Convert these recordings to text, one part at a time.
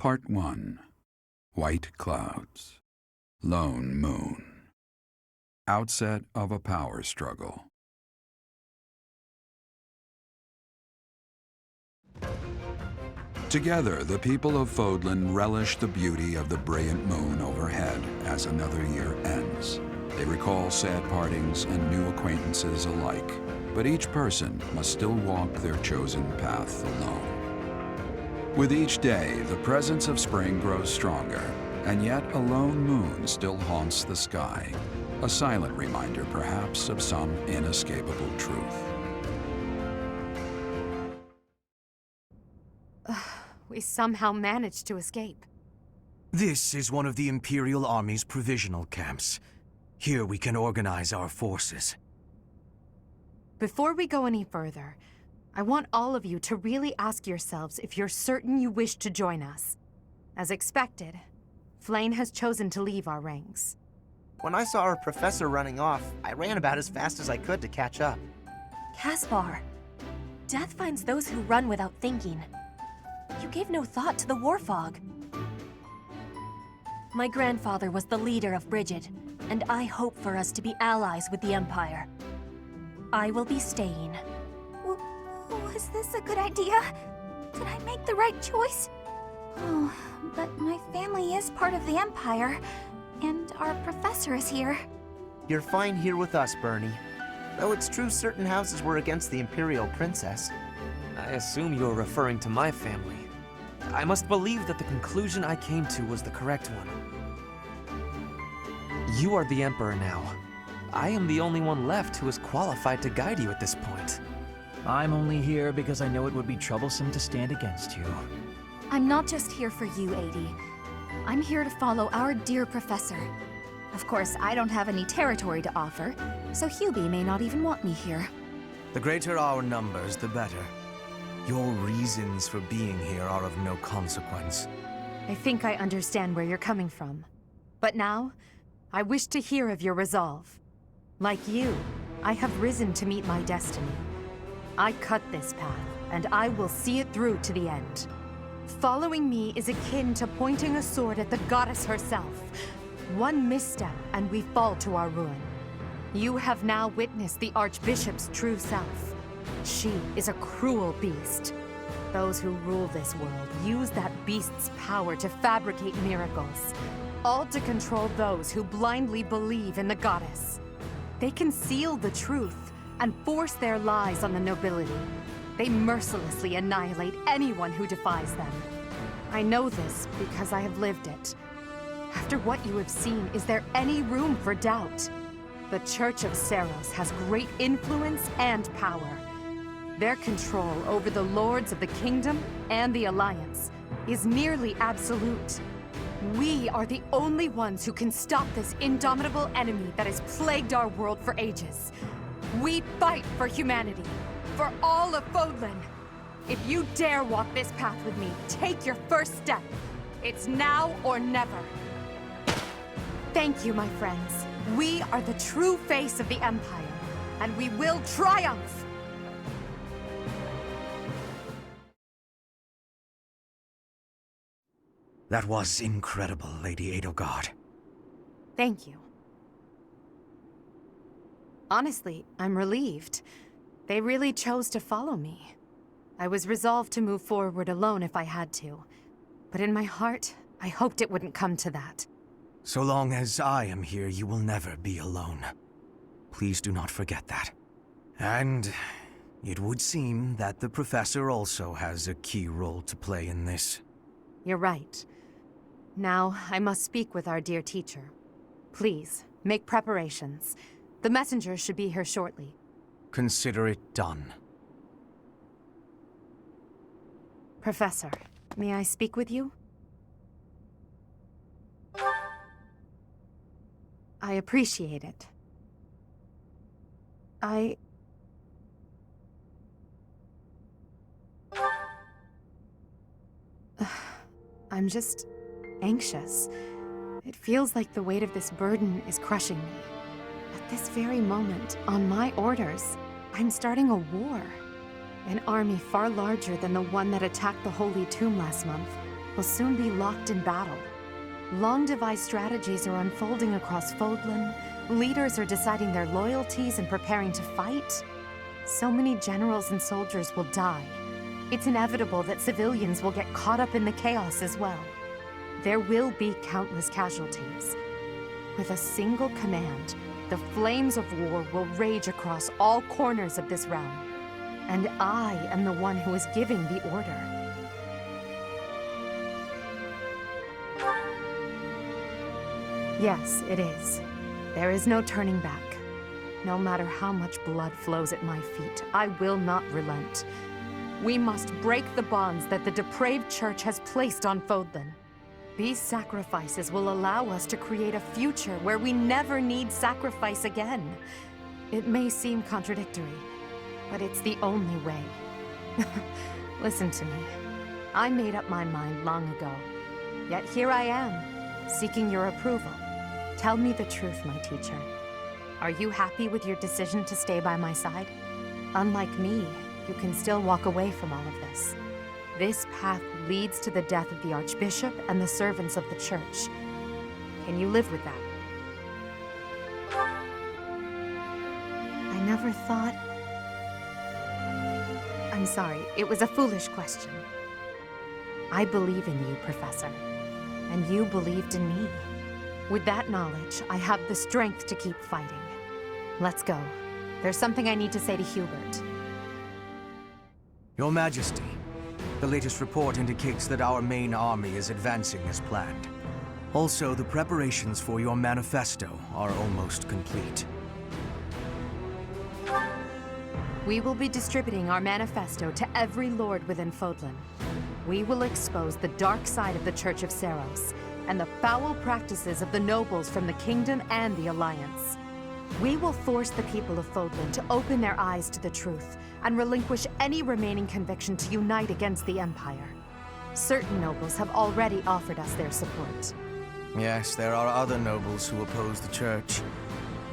Part 1. White Clouds. Lone Moon. Outset of a power struggle. Together, the people of Fodlan relish the beauty of the brilliant moon overhead as another year ends. They recall sad partings and new acquaintances alike, but each person must still walk their chosen path alone. With each day, the presence of spring grows stronger, and yet a lone moon still haunts the sky, a silent reminder perhaps of some inescapable truth. We somehow managed to escape. This is one of the Imperial Army's provisional camps. Here we can organize our forces. Before we go any further, I want all of you to really ask yourselves if you're certain you wish to join us. As expected, Flane has chosen to leave our ranks. When I saw our professor running off, I ran about as fast as I could to catch up. Caspar, death finds those who run without thinking. You gave no thought to the war fog. My grandfather was the leader of Brigid, and I hope for us to be allies with the Empire. I will be staying. Was this a good idea? Did I make the right choice? Oh, but my family is part of the Empire, and our professor is here. You're fine here with us, Bernie. Though it's true certain houses were against the Imperial Princess. I assume you're referring to my family. I must believe that the conclusion I came to was the correct one. You are the Emperor now. I am the only one left who is qualified to guide you at this point. I'm only here because I know it would be troublesome to stand against you. I'm not just here for you, Adi. I'm here to follow our dear professor. Of course, I don't have any territory to offer, so Hubie may not even want me here. The greater our numbers, the better. Your reasons for being here are of no consequence. I think I understand where you're coming from. But now, I wish to hear of your resolve. Like you, I have risen to meet my destiny. I cut this path, and I will see it through to the end. Following me is akin to pointing a sword at the goddess herself. One misstep, and we fall to our ruin. You have now witnessed the Archbishop's true self. She is a cruel beast. Those who rule this world use that beast's power to fabricate miracles, all to control those who blindly believe in the goddess. They conceal the truth and force their lies on the nobility. They mercilessly annihilate anyone who defies them. I know this because I have lived it. After what you have seen, is there any room for doubt? The Church of Seiros has great influence and power. Their control over the lords of the kingdom and the Alliance is nearly absolute. We are the only ones who can stop this indomitable enemy that has plagued our world for ages. We fight for humanity, for all of Fodlan. If you dare walk this path with me, take your first step. It's now or never. Thank you, my friends. We are the true face of the Empire, and we will triumph! That was incredible, Lady Edelgard. Thank you. Honestly, I'm relieved. They really chose to follow me. I was resolved to move forward alone if I had to. But in my heart, I hoped it wouldn't come to that. So long as I am here, you will never be alone. Please do not forget that. And it would seem that the Professor also has a key role to play in this. You're right. Now, I must speak with our dear teacher. Please, make preparations. The messenger should be here shortly. Consider it done. Professor, may I speak with you? I appreciate it. I'm just anxious. It feels like the weight of this burden is crushing me. At this very moment, on my orders, I'm starting a war. An army far larger than the one that attacked the Holy Tomb last month will soon be locked in battle. Long-devised strategies are unfolding across Fodlan. Leaders are deciding their loyalties and preparing to fight. So many generals and soldiers will die. It's inevitable that civilians will get caught up in the chaos as well. There will be countless casualties. With a single command, the flames of war will rage across all corners of this realm. And I am the one who is giving the order. Yes, it is. There is no turning back. No matter how much blood flows at my feet, I will not relent. We must break the bonds that the depraved Church has placed on Fodlan. These sacrifices will allow us to create a future where we never need sacrifice again. It may seem contradictory, but it's the only way. Listen to me. I made up my mind long ago. Yet here I am, seeking your approval. Tell me the truth, my teacher. Are you happy with your decision to stay by my side? Unlike me, you can still walk away from all of this. This path leads to the death of the Archbishop and the servants of the Church. Can you live with that? I never thought... I'm sorry, it was a foolish question. I believe in you, Professor. And you believed in me. With that knowledge, I have the strength to keep fighting. Let's go. There's something I need to say to Hubert. Your Majesty, the latest report indicates that our main army is advancing as planned. Also, the preparations for your manifesto are almost complete. We will be distributing our manifesto to every lord within Fodlan. We will expose the dark side of the Church of Seiros and the foul practices of the nobles from the Kingdom and the Alliance. We will force the people of Fodlan to open their eyes to the truth and relinquish any remaining conviction to unite against the Empire. Certain nobles have already offered us their support. Yes, there are other nobles who oppose the Church.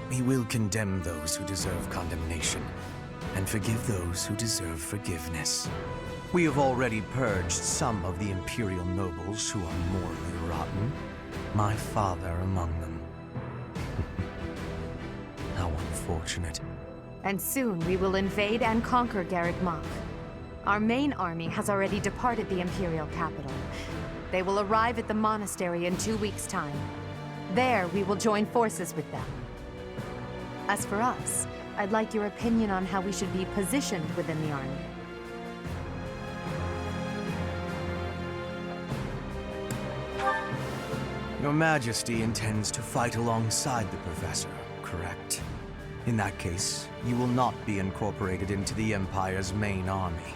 We will condemn those who deserve condemnation, and forgive those who deserve forgiveness. We have already purged some of the Imperial nobles who are morally rotten, my father among them. How unfortunate. And soon we will invade and conquer Garreg Mach. Our main army has already departed the Imperial capital. They will arrive at the monastery in 2 weeks' time. There, we will join forces with them. As for us, I'd like your opinion on how we should be positioned within the army. Your Majesty intends to fight alongside the Professor, correct? In that case, you will not be incorporated into the Empire's main army.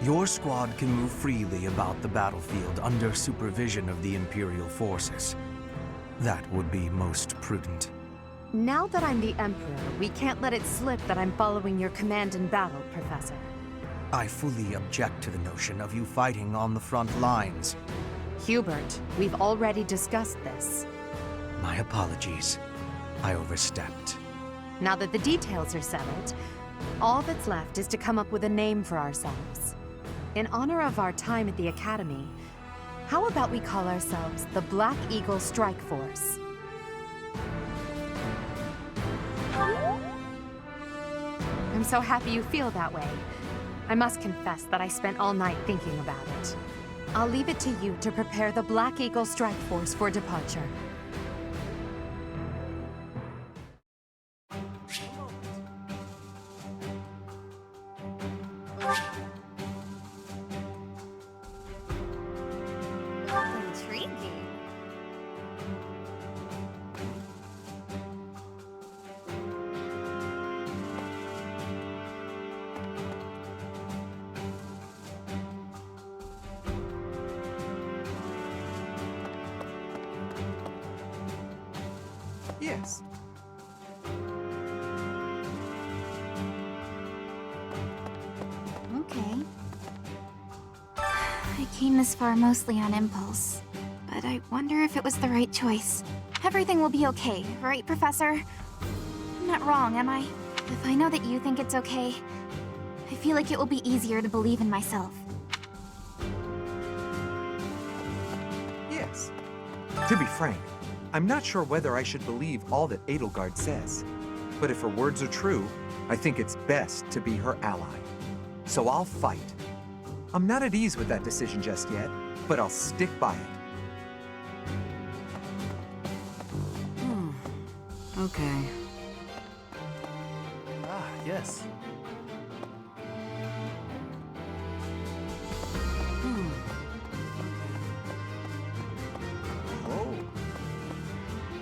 Your squad can move freely about the battlefield under supervision of the Imperial forces. That would be most prudent. Now that I'm the Emperor, we can't let it slip that I'm following your command in battle, Professor. I fully object to the notion of you fighting on the front lines. Hubert, we've already discussed this. My apologies. I overstepped. Now that the details are settled, all that's left is to come up with a name for ourselves. In honor of our time at the Academy, how about we call ourselves the Black Eagle Strike Force? I'm so happy you feel that way. I must confess that I spent all night thinking about it. I'll leave it to you to prepare the Black Eagle Strike Force for departure. Intriguing. Yes. Okay. I came this far mostly on impulse, but I wonder if it was the right choice. Everything will be okay, right, Professor? I'm not wrong, am I? If I know that you think it's okay, I feel like it will be easier to believe in myself. To be frank, I'm not sure whether I should believe all that Edelgard says. But if her words are true, I think it's best to be her ally. So I'll fight. I'm not at ease with that decision just yet, but I'll stick by it. Okay. Ah, yes.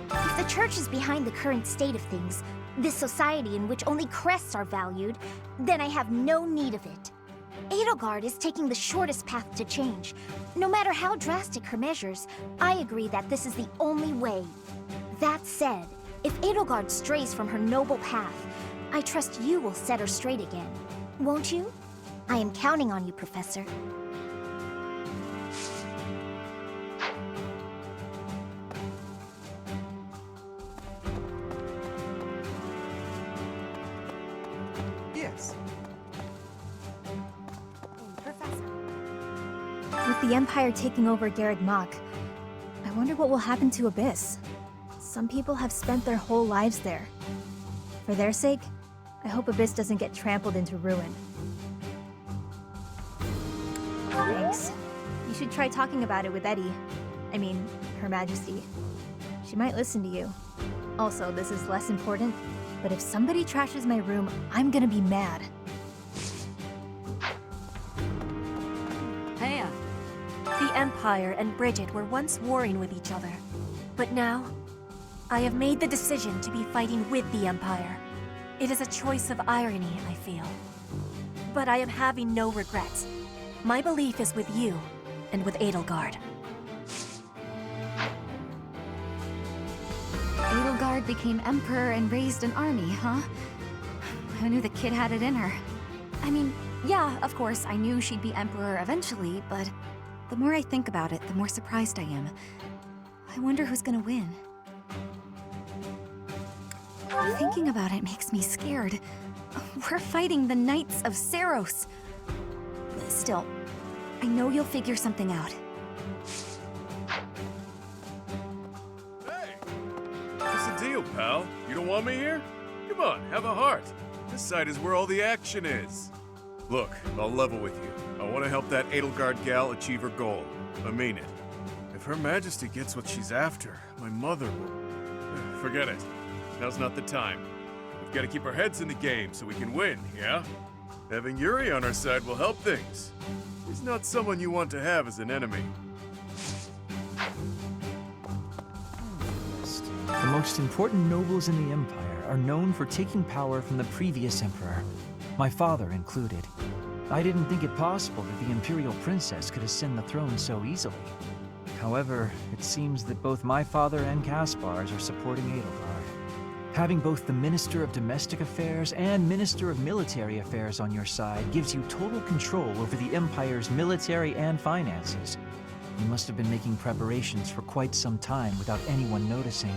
If the Church is behind the current state of things, this society in which only crests are valued, then I have no need of it. Edelgard is taking the shortest path to change. No matter how drastic her measures, I agree that this is the only way. That said, if Edelgard strays from her noble path, I trust you will set her straight again. Won't you? I am counting on you, Professor. Yes. Professor. With the Empire taking over Garreg Mach, I wonder what will happen to Abyss. Some people have spent their whole lives there. For their sake, I hope Abyss doesn't get trampled into ruin. Thanks. You should try talking about it with Eddie. I mean, Her Majesty. She might listen to you. Also, this is less important, but if somebody trashes my room, I'm gonna be mad. Hey, The Empire and Bridget were once warring with each other. But now, I have made the decision to be fighting with the Empire. It is a choice of irony, I feel. But I am having no regrets. My belief is with you, and with Edelgard. Edelgard became emperor and raised an army, huh? Who knew the kid had it in her? I mean, yeah, of course, I knew she'd be emperor eventually, but the more I think about it, the more surprised I am. I wonder who's gonna win. Thinking about it makes me scared. We're fighting the Knights of Seiros. Still, I know you'll figure something out. Hey! What's the deal, pal? You don't want me here? Come on, have a heart. This side is where all the action is. Look, I'll level with you. I want to help that Edelgard gal achieve her goal. I mean it. If Her Majesty gets what she's after, my mother will... Forget it. Now's not the time. We've got to keep our heads in the game so we can win, yeah? Having Yuri on our side will help things. He's not someone you want to have as an enemy. The most important nobles in the Empire are known for taking power from the previous emperor, my father included. I didn't think it possible that the Imperial Princess could ascend the throne so easily. However, it seems that both my father and Caspar's are supporting Edelgard. Having both the Minister of Domestic Affairs and Minister of Military Affairs on your side gives you total control over the Empire's military and finances. You must have been making preparations for quite some time without anyone noticing.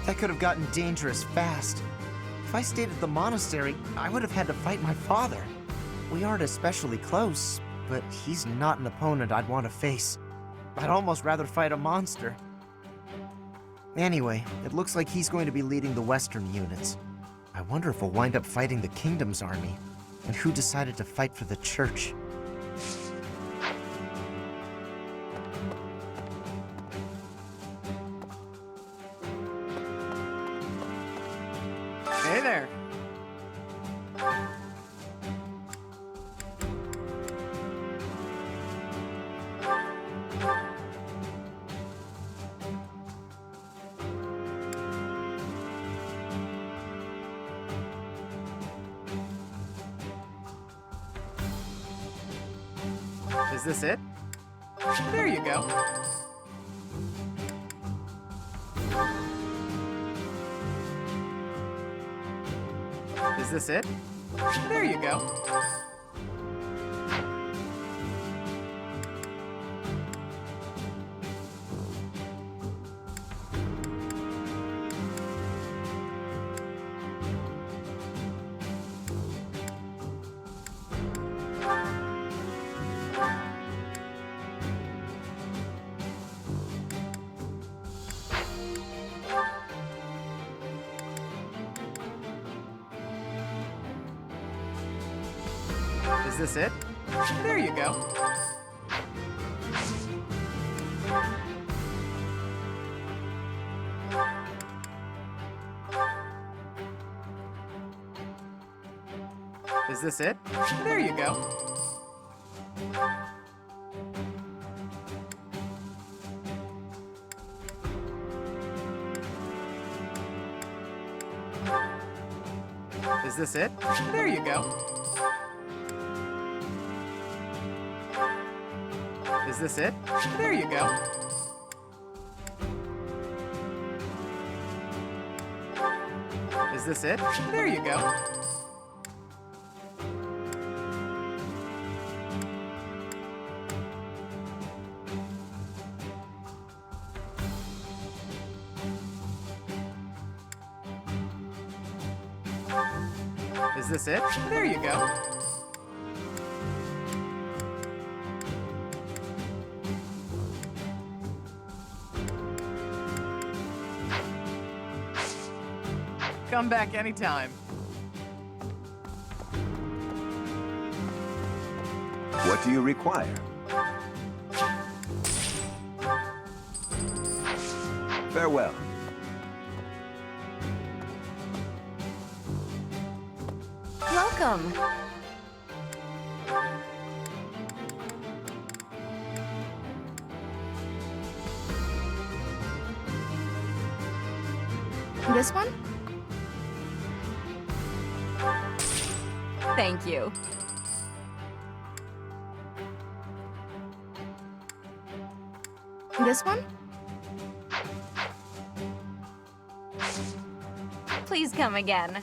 That could have gotten dangerous fast. If I stayed at the monastery, I would have had to fight my father. We aren't especially close, but he's not an opponent I'd want to face. I'd almost rather fight a monster. Anyway, it looks like he's going to be leading the Western units. I wonder if we'll wind up fighting the Kingdom's army, and who decided to fight for the Church. Hey there. Is this it? There you go. Is this it? There you go. Is this it? There you go. Is this it? There you go. Is this it? There you go. Is this it? There you go. Is this it? There you go. Is this it? There you go. Come back anytime. What do you require? Farewell. Welcome. This one? Thank you. This one? Please come again.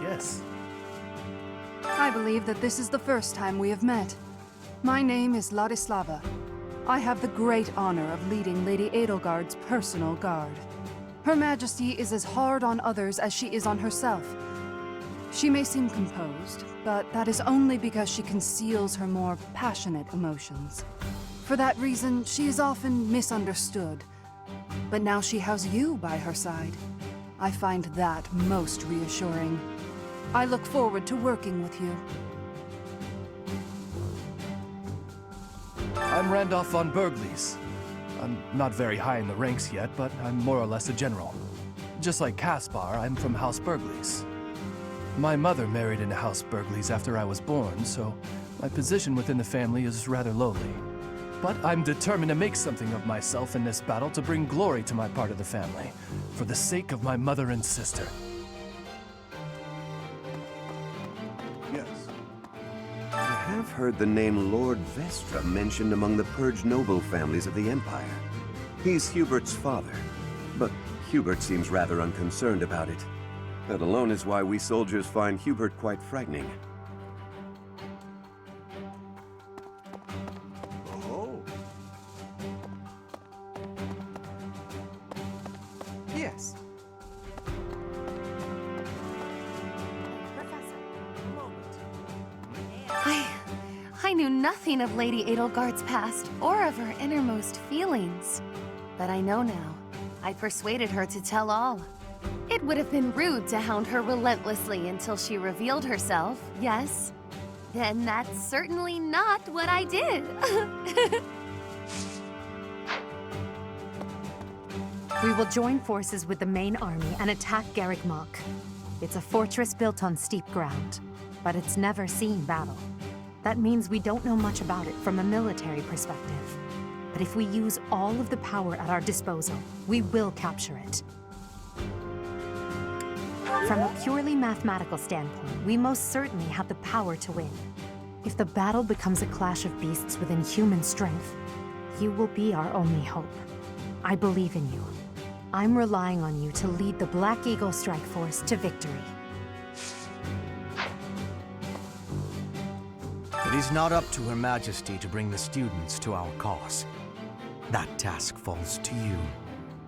Yes. I believe that this is the first time we have met. My name is Ladislava. I have the great honor of leading Lady Edelgard's personal guard. Her Majesty is as hard on others as she is on herself. She may seem composed, but that is only because she conceals her more passionate emotions. For that reason, she is often misunderstood. But now she has you by her side. I find that most reassuring. I look forward to working with you. I'm Randolph von Berglies. I'm not very high in the ranks yet, but I'm more or less a general. Just like Caspar, I'm from House Berglies. My mother married into House Berglies after I was born, so my position within the family is rather lowly. But I'm determined to make something of myself in this battle to bring glory to my part of the family, for the sake of my mother and sister. Yes. I have heard the name Lord Vestra mentioned among the purged noble families of the Empire. He's Hubert's father, but Hubert seems rather unconcerned about it. That alone is why we soldiers find Hubert quite frightening. Oh. Yes. I knew nothing of Lady Edelgard's past or of her innermost feelings. But I know now. I persuaded her to tell all. It would have been rude to hound her relentlessly until she revealed herself, yes? Then that's certainly not what I did. We will join forces with the main army and attack Garreg Mach. It's a fortress built on steep ground, but it's never seen battle. That means we don't know much about it from a military perspective. But if we use all of the power at our disposal, we will capture it. From a purely mathematical standpoint, we most certainly have the power to win. If the battle becomes a clash of beasts within human strength, you will be our only hope. I believe in you. I'm relying on you to lead the Black Eagle Strike Force to victory. It is not up to Her Majesty to bring the students to our cause. That task falls to you.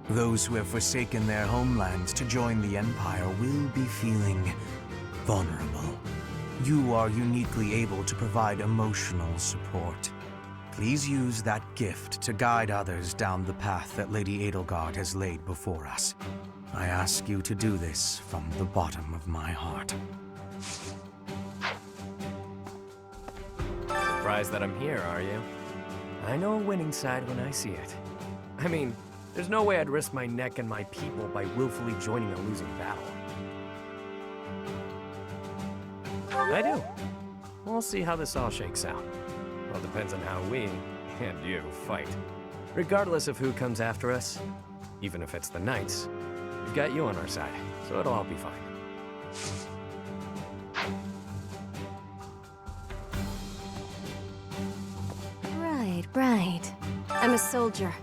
Those who have forsaken their homelands to join the Empire will be feeling vulnerable. You are uniquely able to provide emotional support. Please use that gift to guide others down the path that Lady Edelgard has laid before us. I ask you to do this from the bottom of my heart. Surprised that I'm here, are you? I know a winning side when I see it. I mean, there's no way I'd risk my neck and my people by willfully joining a losing battle. I do. We'll see how this all shakes out. Well, depends on how we, and you, fight. Regardless of who comes after us, even if it's the Knights, we've got you on our side, so it'll all be fine. Right. I'm a soldier,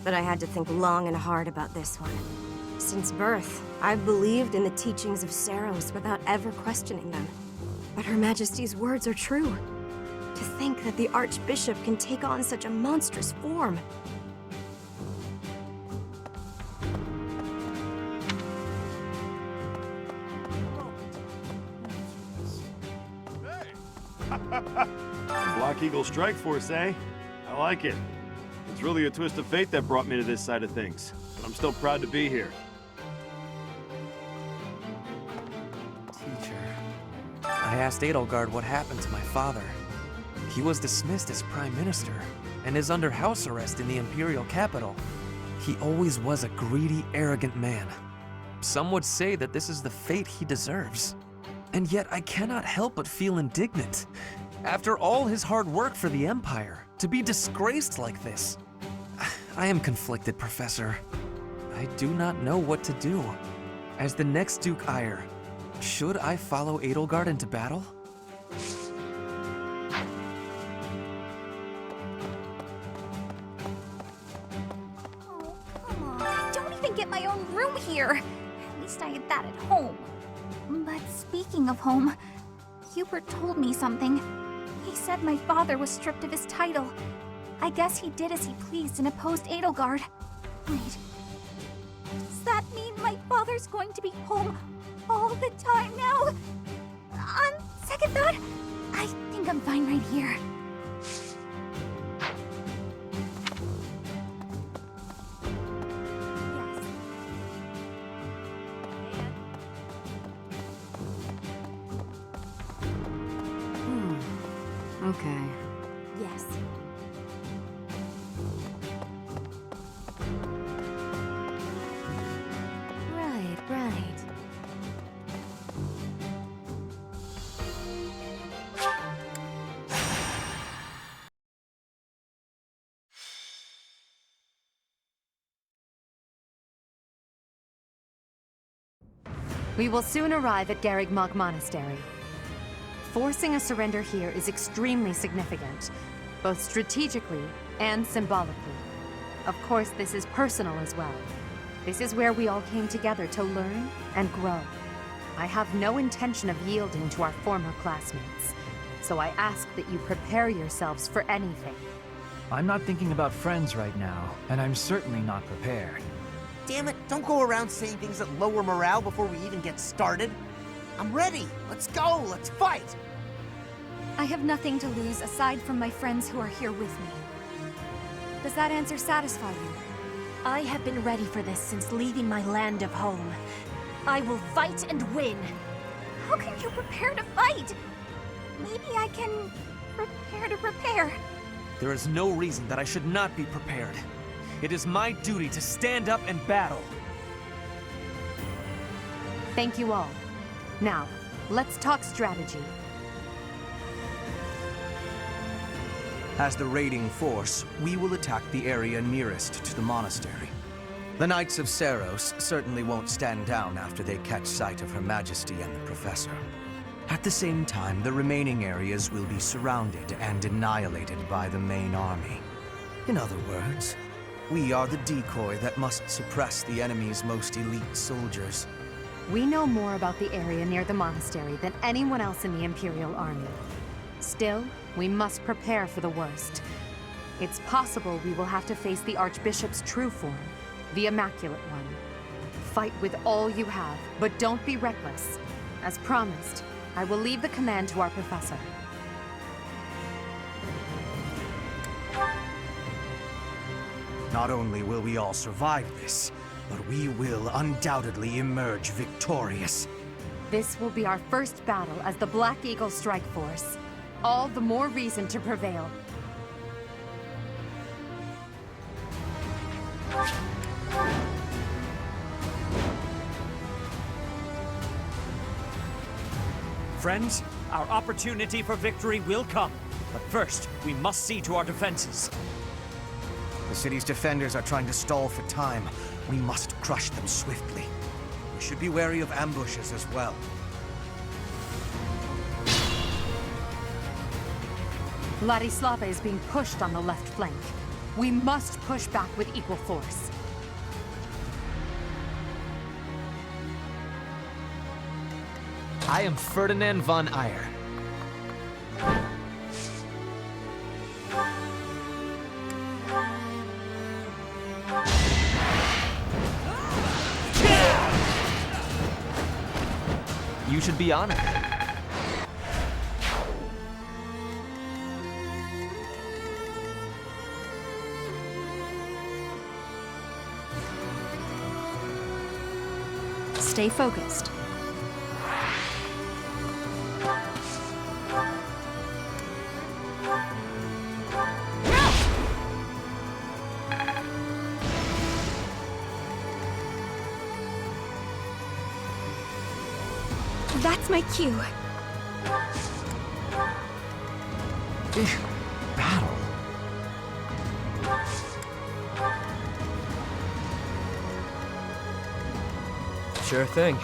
but I had to think long and hard about this one. Since birth, I've believed in the teachings of Seiros without ever questioning them. But Her Majesty's words are true. To think that the Archbishop can take on such a monstrous form. Black Eagle Strike Force, eh? I like it. It's really a twist of fate that brought me to this side of things, but I'm still proud to be here. Teacher. I asked Edelgard what happened to my father. He was dismissed as Prime Minister, and is under house arrest in the Imperial capital. He always was a greedy, arrogant man. Some would say that this is the fate he deserves. And yet I cannot help but feel indignant. After all his hard work for the Empire, to be disgraced like this. I am conflicted, Professor. I do not know what to do. As the next Duke Ire, should I follow Edelgard into battle? Oh, come on. I don't even get my own room here. At least I had that at home. But speaking of home, Hubert told me something. He said my father was stripped of his title. I guess he did as he pleased and opposed Edelgard. Wait. Does that mean my father's going to be home all the time now? On second thought, I think I'm fine right here. Okay. Yes. Right. We will soon arrive at Garreg Mach Monastery. Forcing a surrender here is extremely significant, both strategically and symbolically. Of course, this is personal as well. This is where we all came together to learn and grow. I have no intention of yielding to our former classmates, so I ask that you prepare yourselves for anything. I'm not thinking about friends right now, and I'm certainly not prepared. Damn it, don't go around saying things that lower morale before we even get started. I'm ready. Let's go. Let's fight. I have nothing to lose aside from my friends who are here with me. Does that answer satisfy you? I have been ready for this since leaving my land of home. I will fight and win. How can you prepare to fight? Maybe I can prepare to prepare. There is no reason that I should not be prepared. It is my duty to stand up and battle. Thank you all. Now, let's talk strategy. As the raiding force, we will attack the area nearest to the monastery. The Knights of Seiros certainly won't stand down after they catch sight of Her Majesty and the Professor. At the same time, the remaining areas will be surrounded and annihilated by the main army. In other words, we are the decoy that must suppress the enemy's most elite soldiers. We know more about the area near the monastery than anyone else in the Imperial Army. Still, we must prepare for the worst. It's possible we will have to face the Archbishop's true form, the Immaculate One. Fight with all you have, but don't be reckless. As promised, I will leave the command to our professor. Not only will we all survive this, but we will undoubtedly emerge victorious. This will be our first battle as the Black Eagle Strike Force. All the more reason to prevail. Friends, our opportunity for victory will come. But first, we must see to our defenses. The city's defenders are trying to stall for time. We must crush them swiftly. We should be wary of ambushes as well. Ladislava is being pushed on the left flank. We must push back with equal force. I am Ferdinand von Eyre. You should be honored. Stay focused. That's my cue. Battle. Sure thing.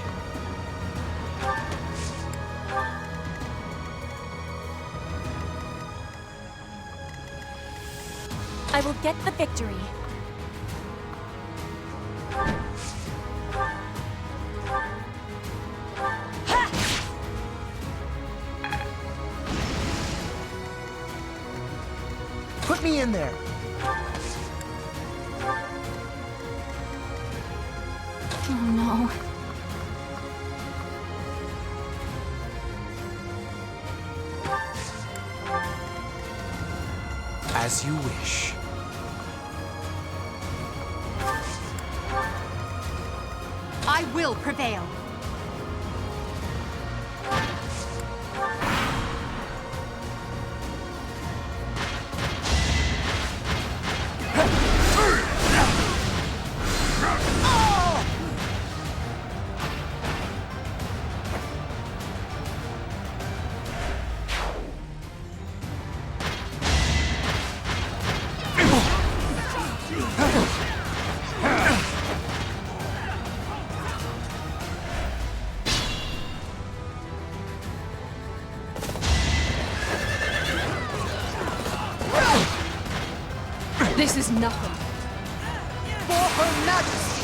I will get the victory. Put me in there. Oh no. As you wish. I will prevail. This is nothing. For Her Majesty!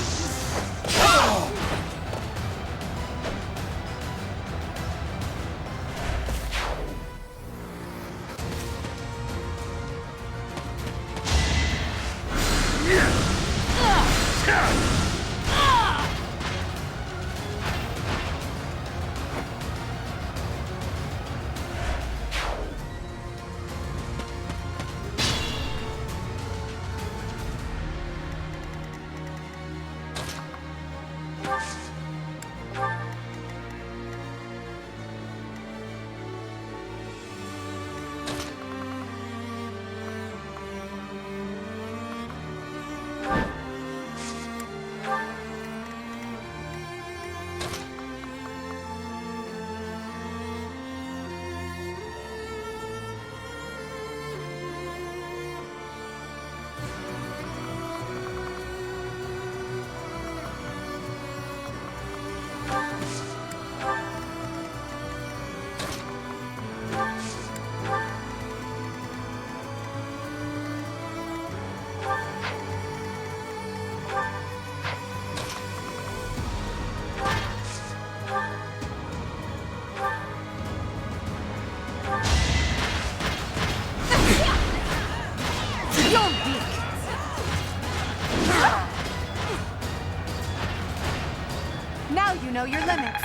Now you know your limits.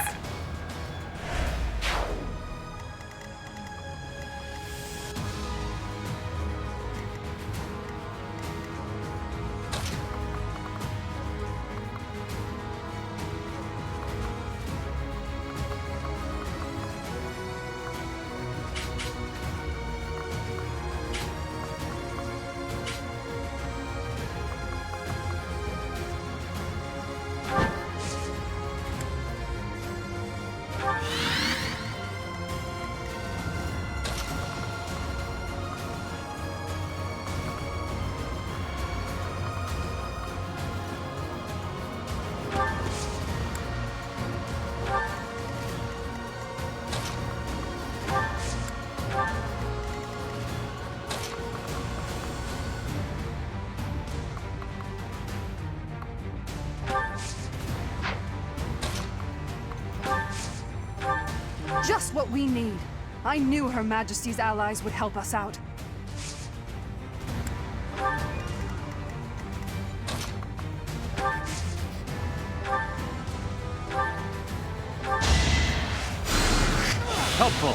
what we need. I knew Her Majesty's allies would help us out. Helpful.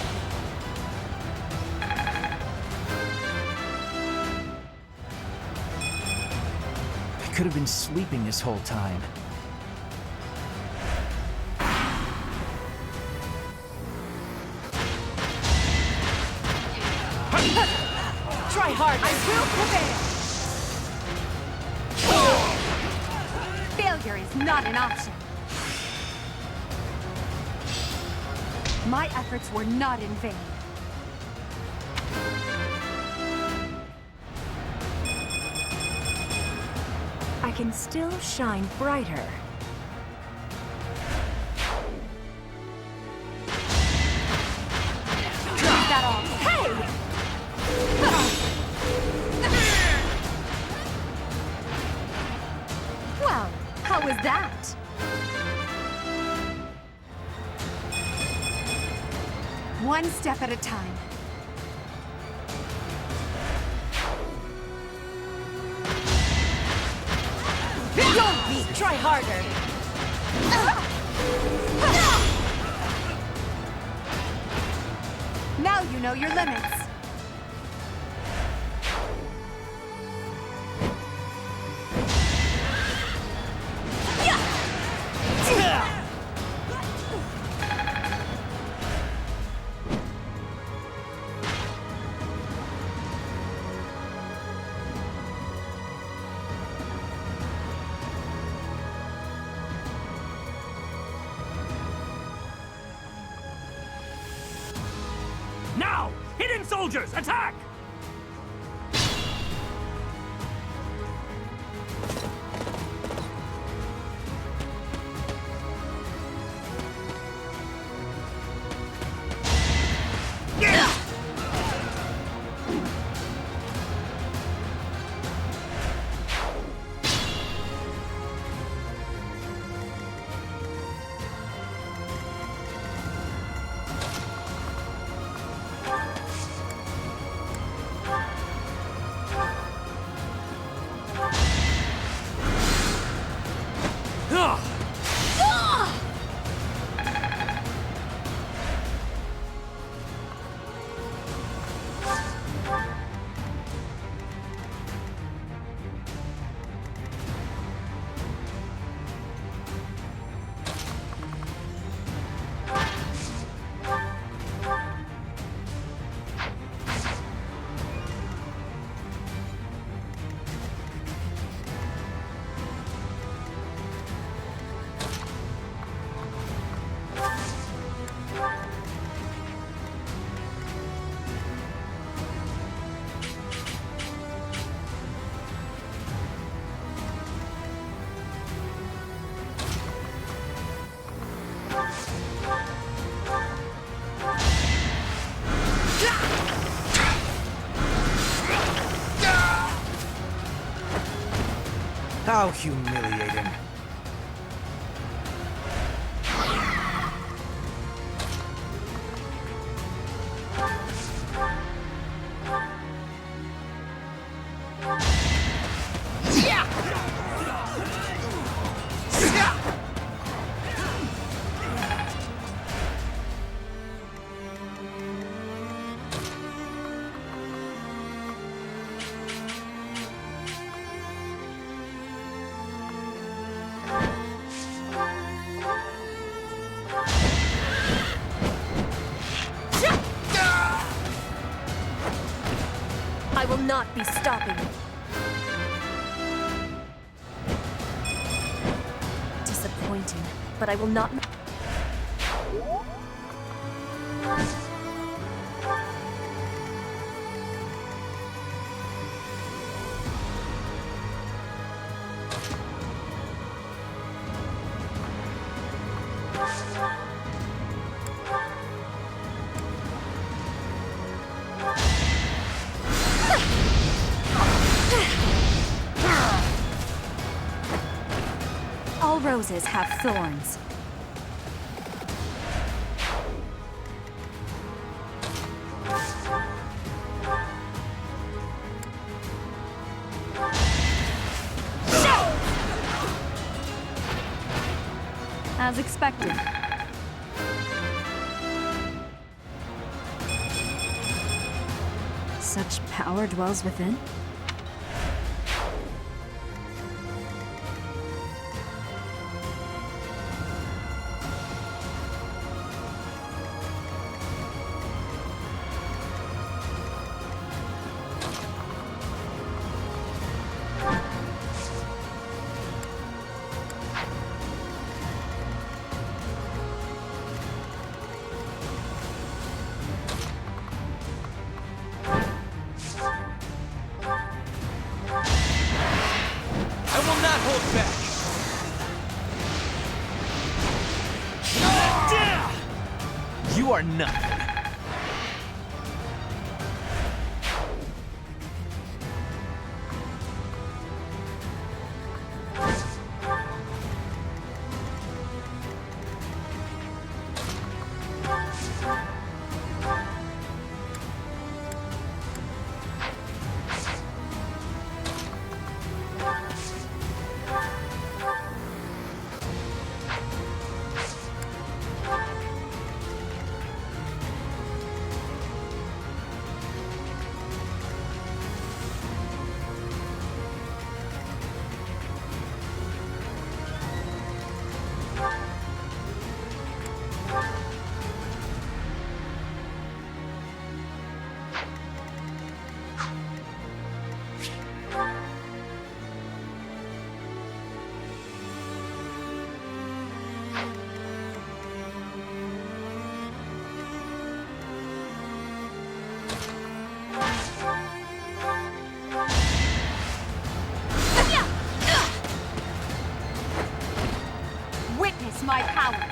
I could have been sleeping this whole time. Try hard. I will prevail. Failure is not an option. My efforts were not in vain. I can still shine brighter. Is that all? Hey! Well, how was that? One step at a time. Don't be! Try harder! Now you know your limits. Now! Hidden soldiers, attack! How humiliating. I will not be stopping. Disappointing, but I will not. All roses have thorns. As expected. Such power dwells within? You are nothing. Witness my power.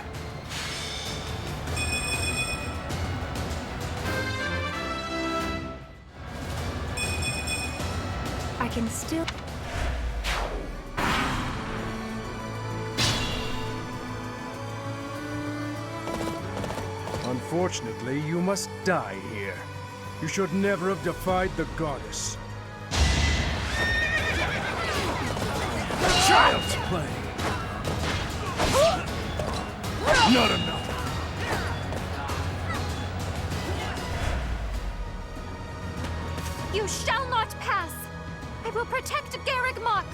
I can still... Unfortunately, you must die here. You should never have defied the goddess. Child's play! Not enough! You shall not pass! I will protect Garreg Mach!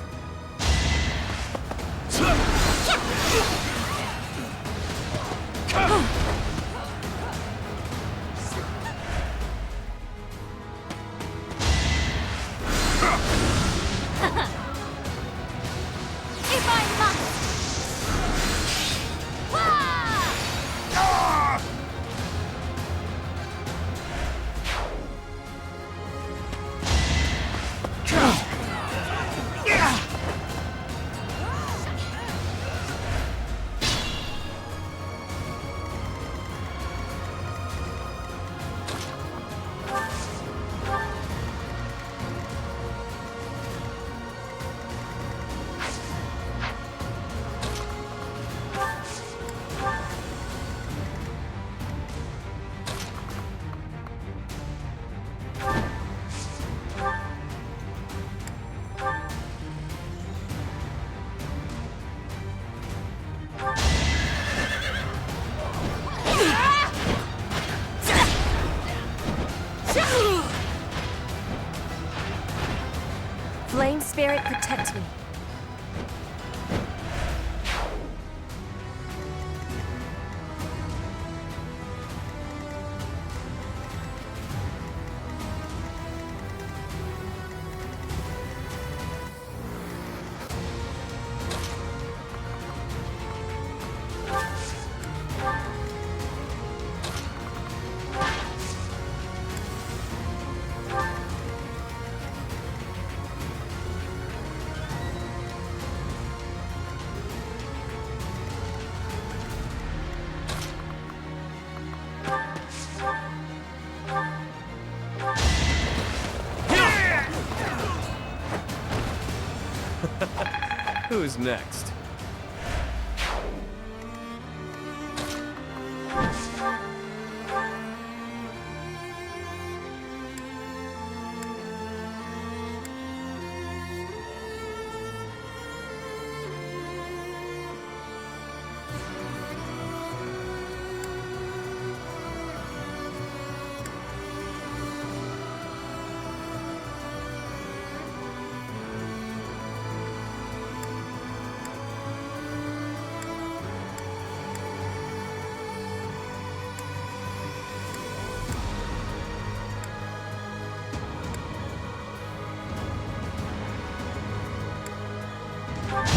If I must! Flame Spirit, protect me. Who's next?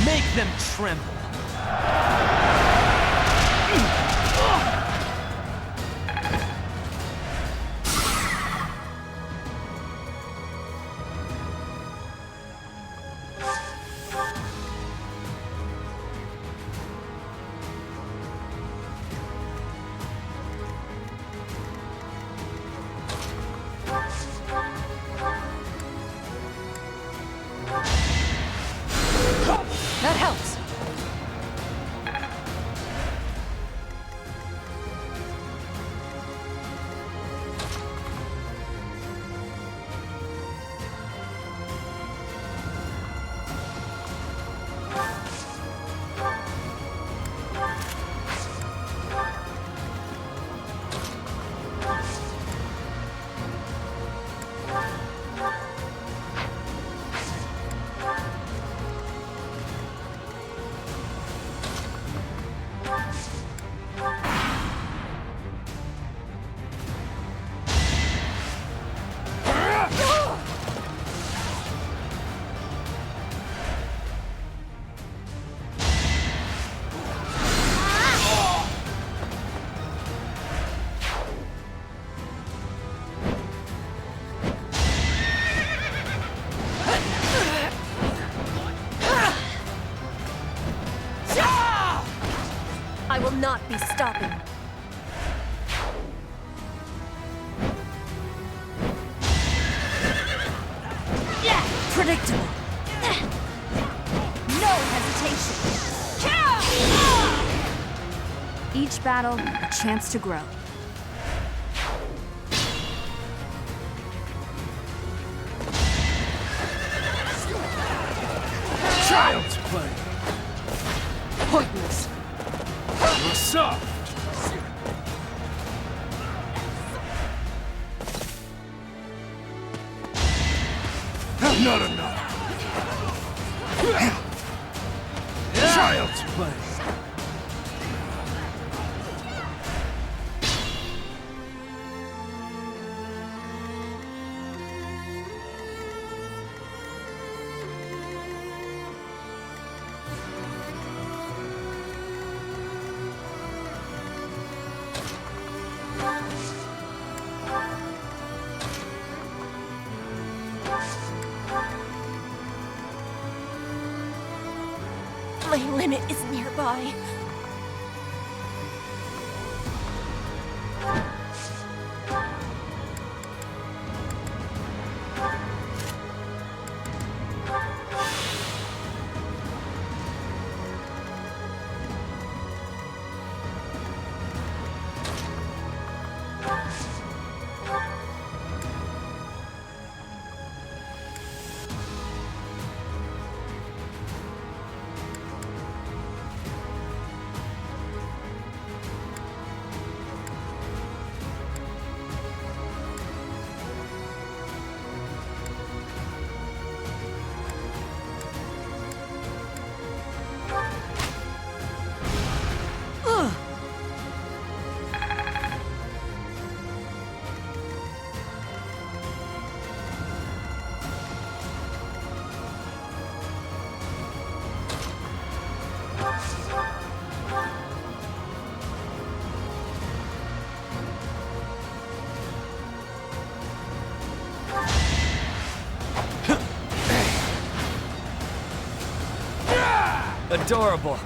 Make them tremble. That helps. I will not be stopping. Predictable. No hesitation. Each battle, a chance to grow. Child's play. Pointless. You're soft. Not enough. Child's play. My limit is nearby. Adorable.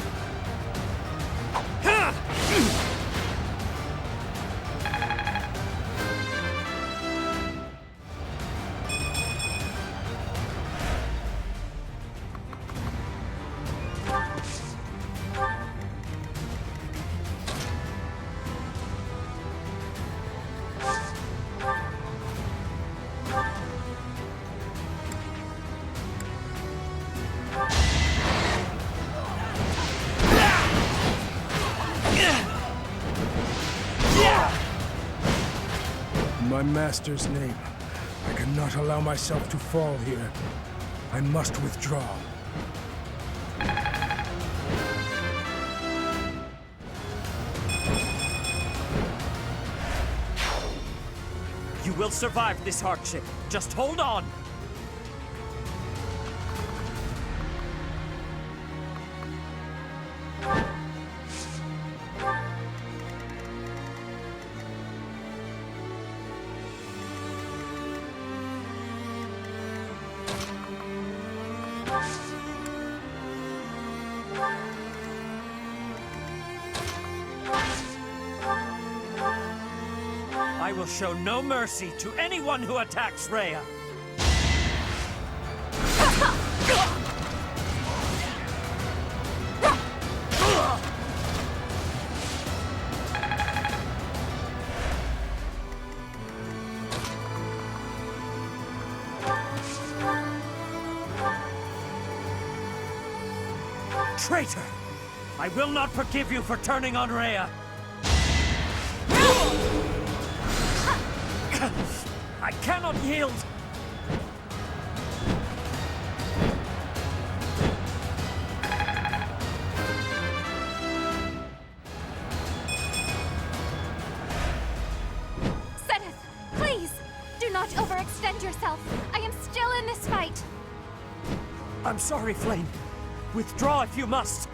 My master's name. I cannot allow myself to fall here. I must withdraw. You will survive this hardship. Just hold on. will show no mercy to anyone who attacks Rhea. Traitor! I will not forgive you for turning on Rhea! I cannot yield! Zenith, please! Do not overextend yourself. I am still in this fight. I'm sorry, Flame. Withdraw if you must.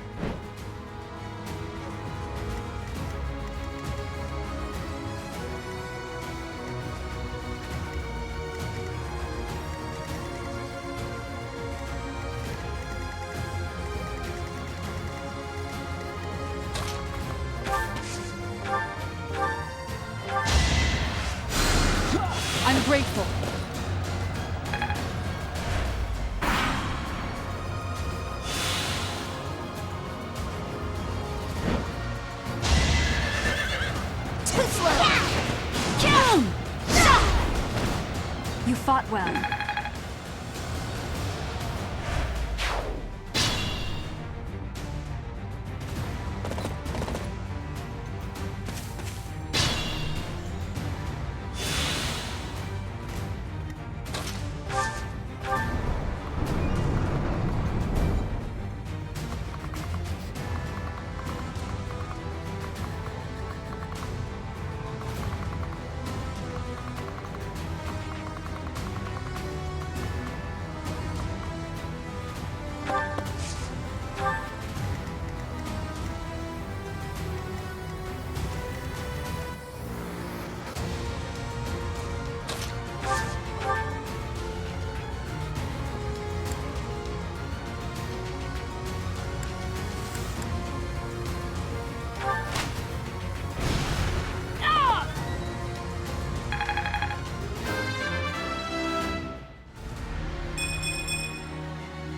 I'm grateful. You fought well.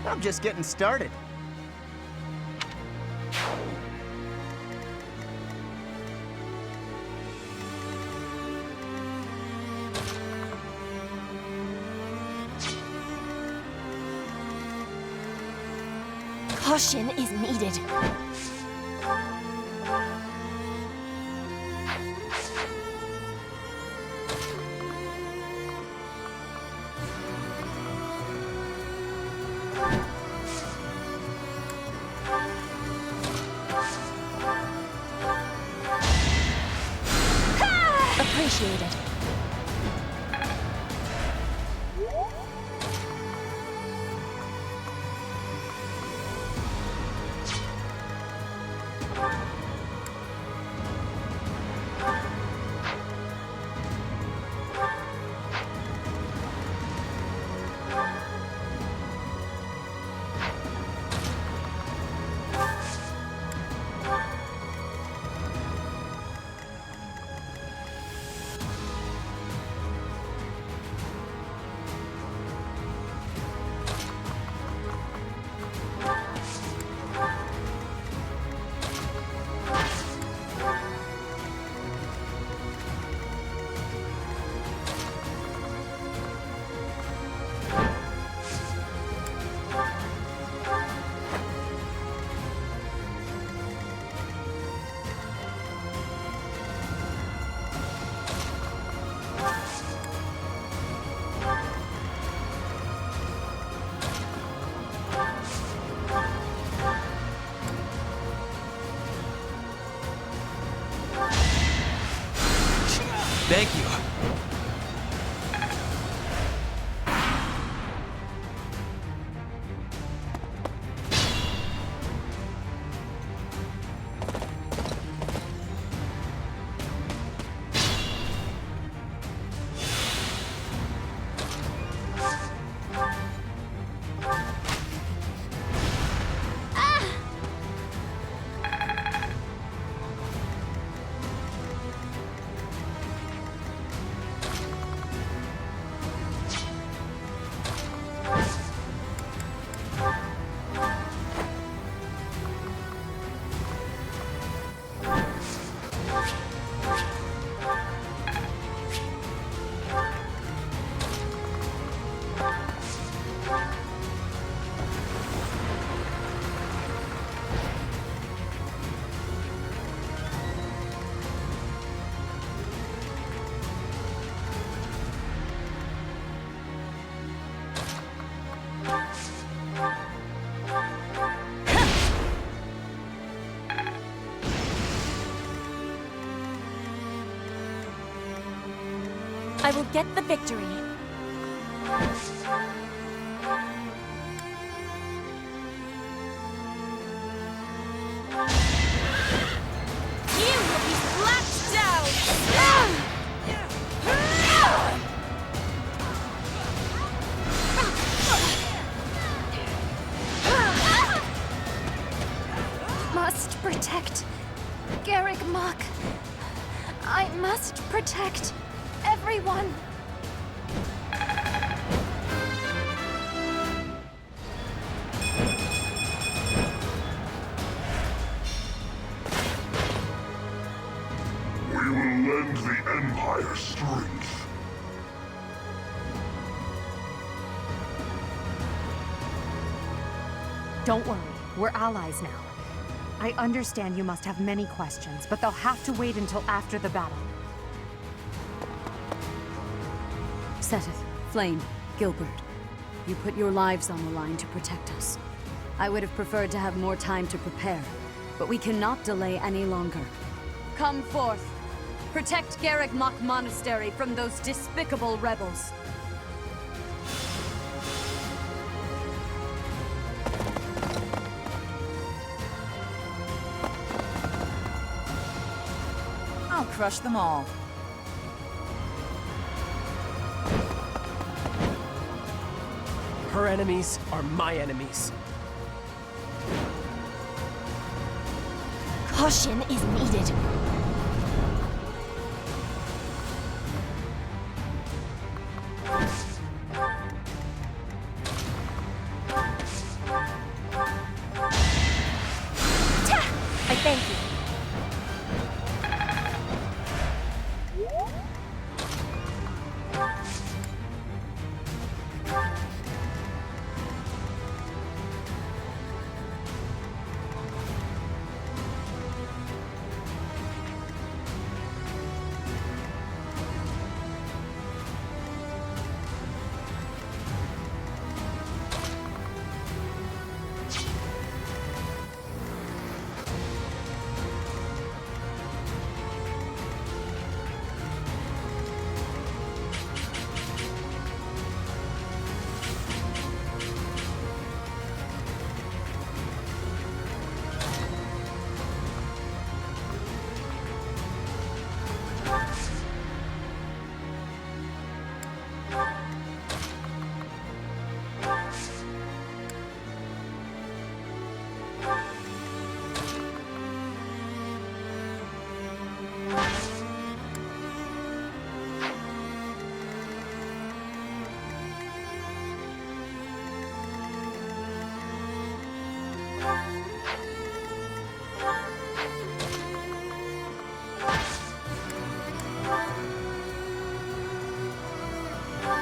I'm just getting started. Caution is needed. Appreciated. will get the victory. You will be slapped down! Must protect Garreg Mach. I must protect everyone. We will lend the Empire strength. Don't worry, we're allies now. I understand you must have many questions, but they'll have to wait until after the battle. Seteth, Flame, Gilbert, you put your lives on the line to protect us. I would have preferred to have more time to prepare, but we cannot delay any longer. Come forth. Protect Garreg Mach Monastery from those despicable rebels. I'll crush them all. Her enemies are my enemies. Caution is needed. I thank you.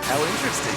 How interesting.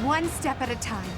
One step at a time.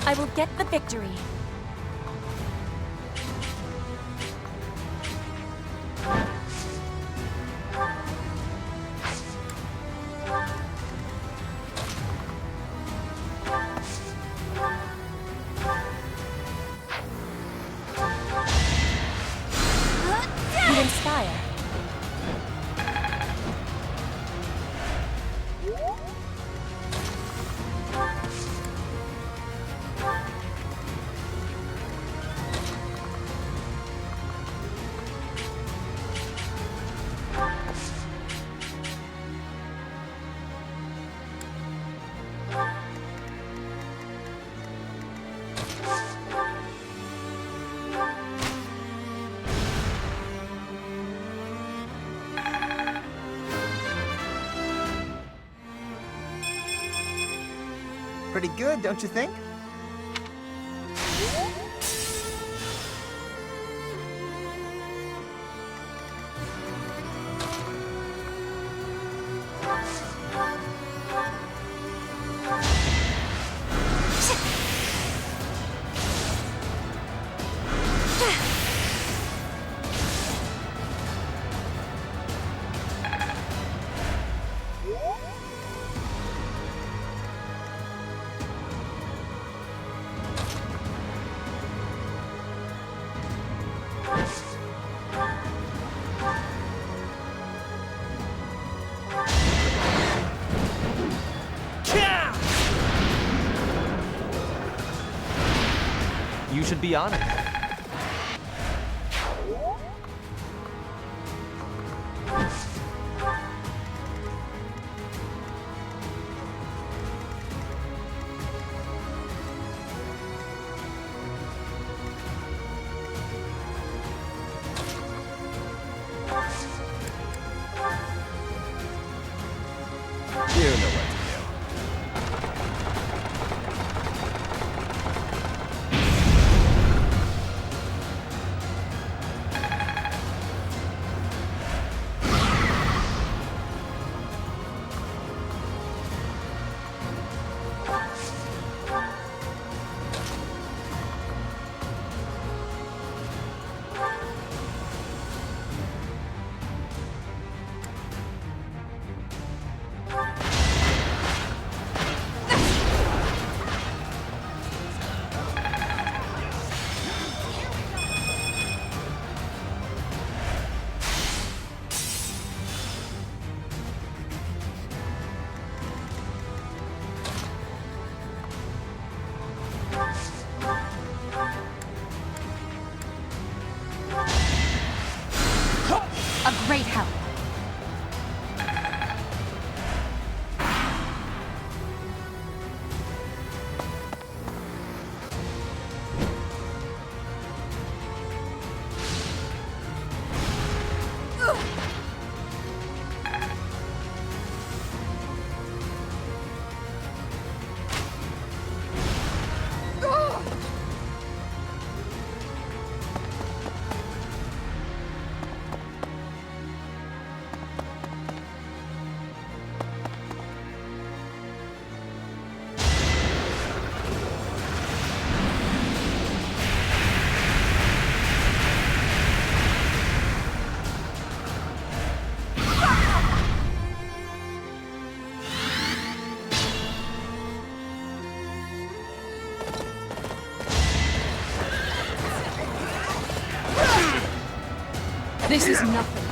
I will get the victory. You inspire. Pretty good, don't you think? You should be honored. You know what to do. A great help. This is nothing.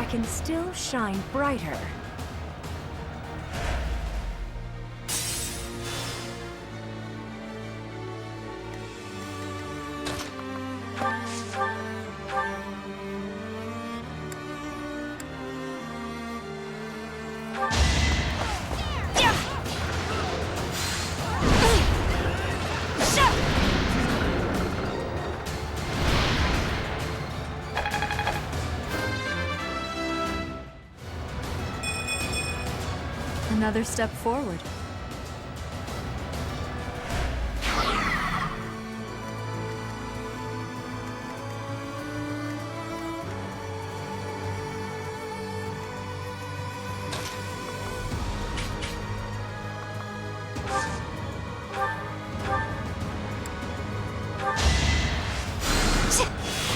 I can still shine brighter. Another step forward.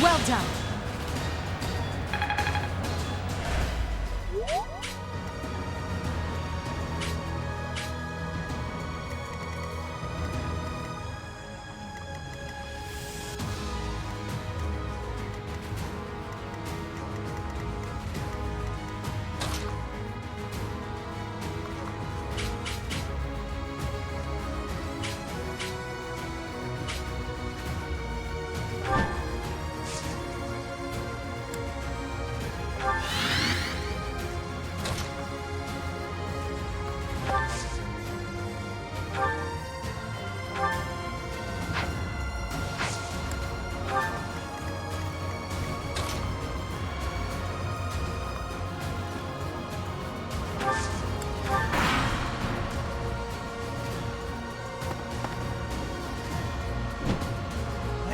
Well done.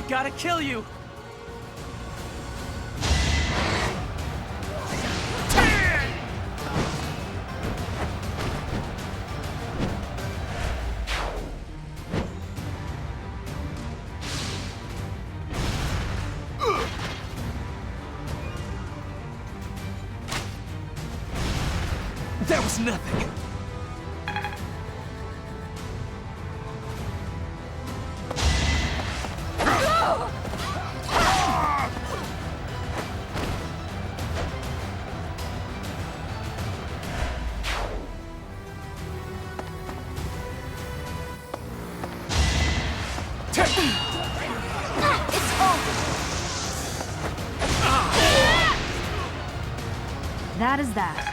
Gotta kill you! That was nothing! That is that.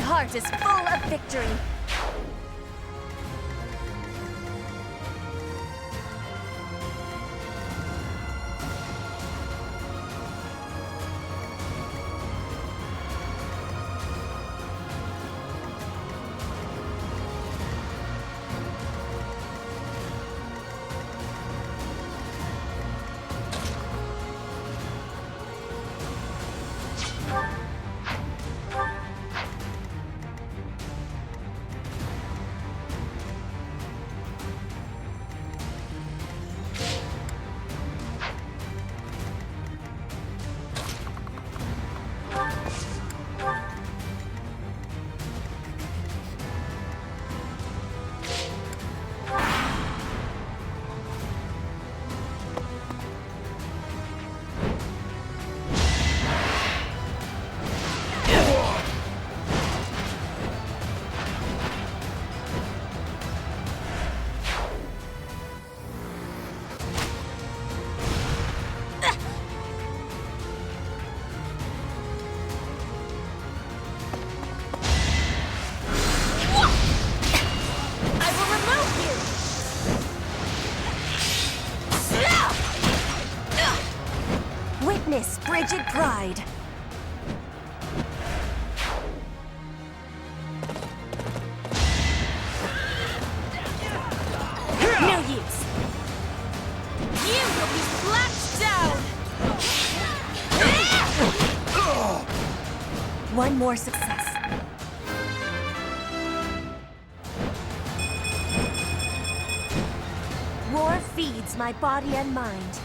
heart is full of victory. Witness Brigid Pride. No use. You will be slapped down. One more success. War feeds my body and mind.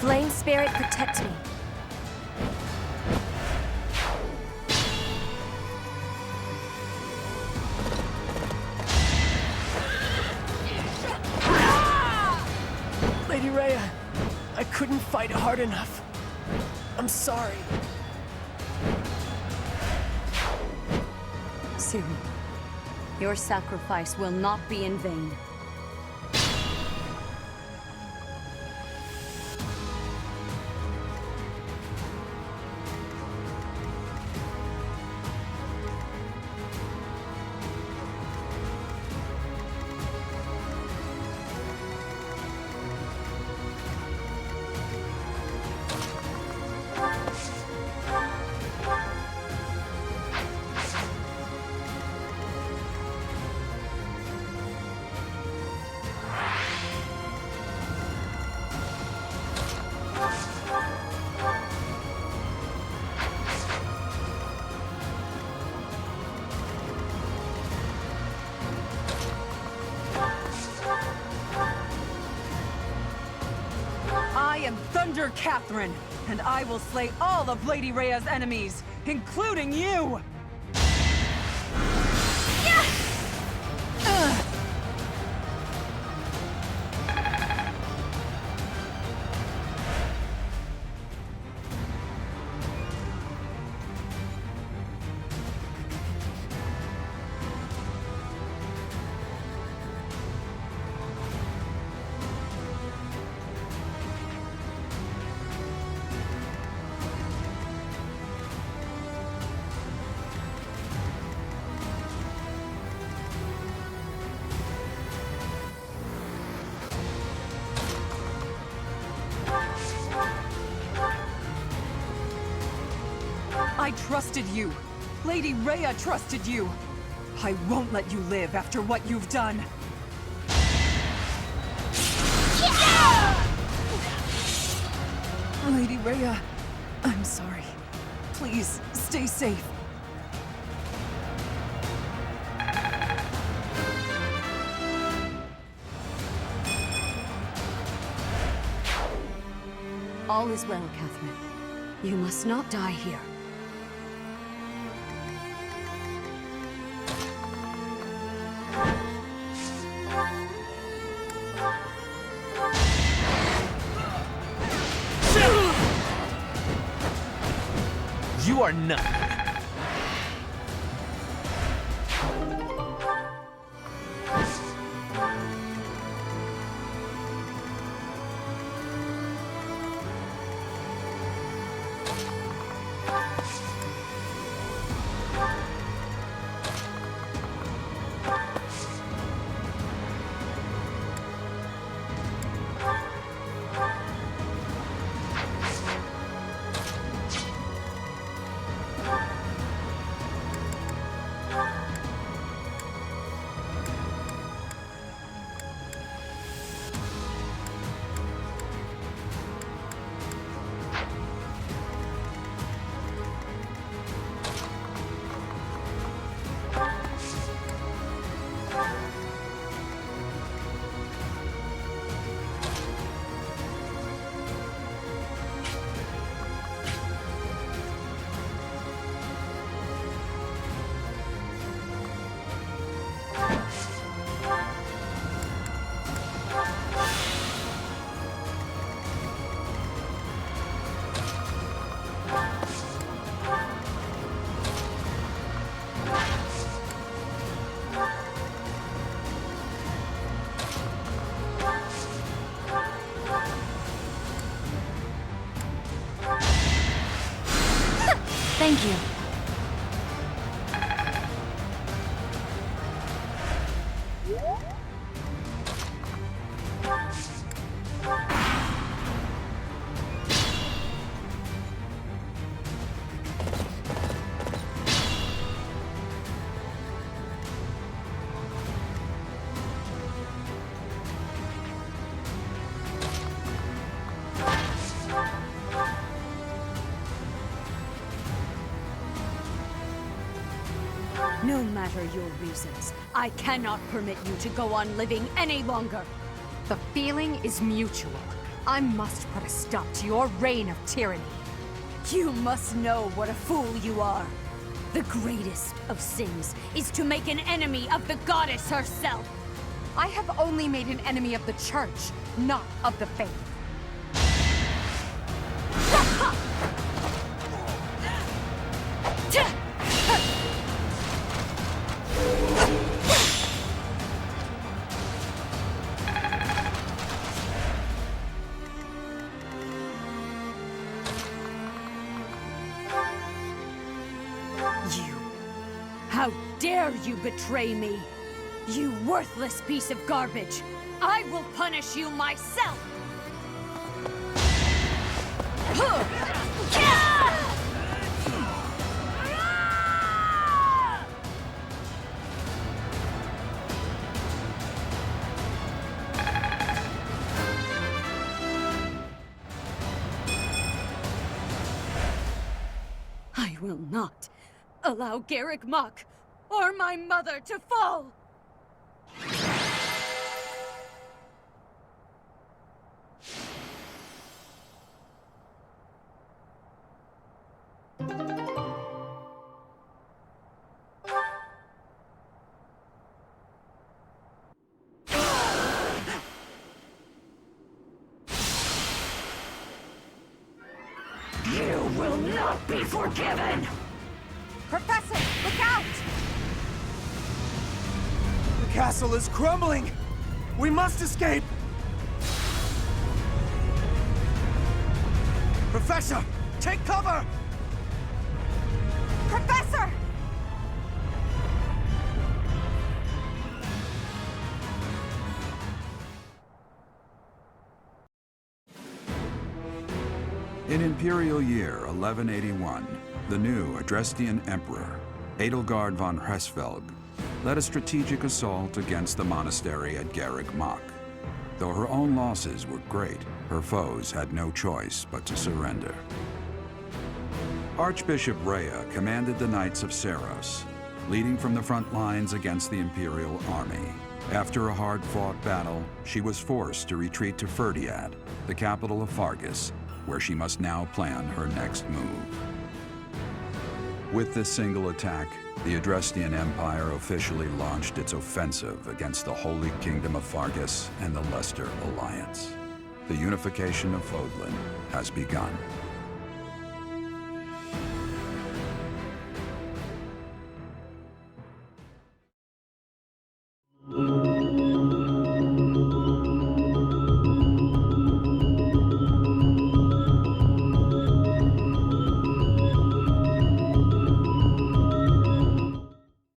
Flame Spirit, protect me. Lady Rhea, I couldn't fight hard enough. I'm sorry. Soon, your sacrifice will not be in vain. am Thunder Catherine, and I will slay all of Lady Rhea's enemies, including you! I trusted you. Lady Rhea trusted you. I won't let you live after what you've done. Lady Rhea, I'm sorry. Please, stay safe. All is well, Catherine. You must not die here. You are nothing. Thank you. No matter your reasons, I cannot permit you to go on living any longer. The feeling is mutual. I must put a stop to your reign of tyranny. You must know what a fool you are. The greatest of sins is to make an enemy of the goddess herself. I have only made an enemy of the Church, not of the faith. How dare you betray me? You worthless piece of garbage! I will punish you myself! I will not allow Garreg Mach or my mother to fall! will not be forgiven! Professor, look out! The castle is crumbling! We must escape! Professor, take cover! Professor! In Imperial Year 1181, the new Adrestian Emperor, Edelgard von Hresvelg, led a strategic assault against the monastery at Garreg Mach. Though her own losses were great, her foes had no choice but to surrender. Archbishop Rhea commanded the Knights of Seiros, leading from the front lines against the Imperial army. After a hard-fought battle, she was forced to retreat to Ferdiad, the capital of Fargus, where she must now plan her next move. With this single attack, the Adrestian Empire officially launched its offensive against the Holy Kingdom of Fargus and the Leicester Alliance. The unification of Fodlan has begun.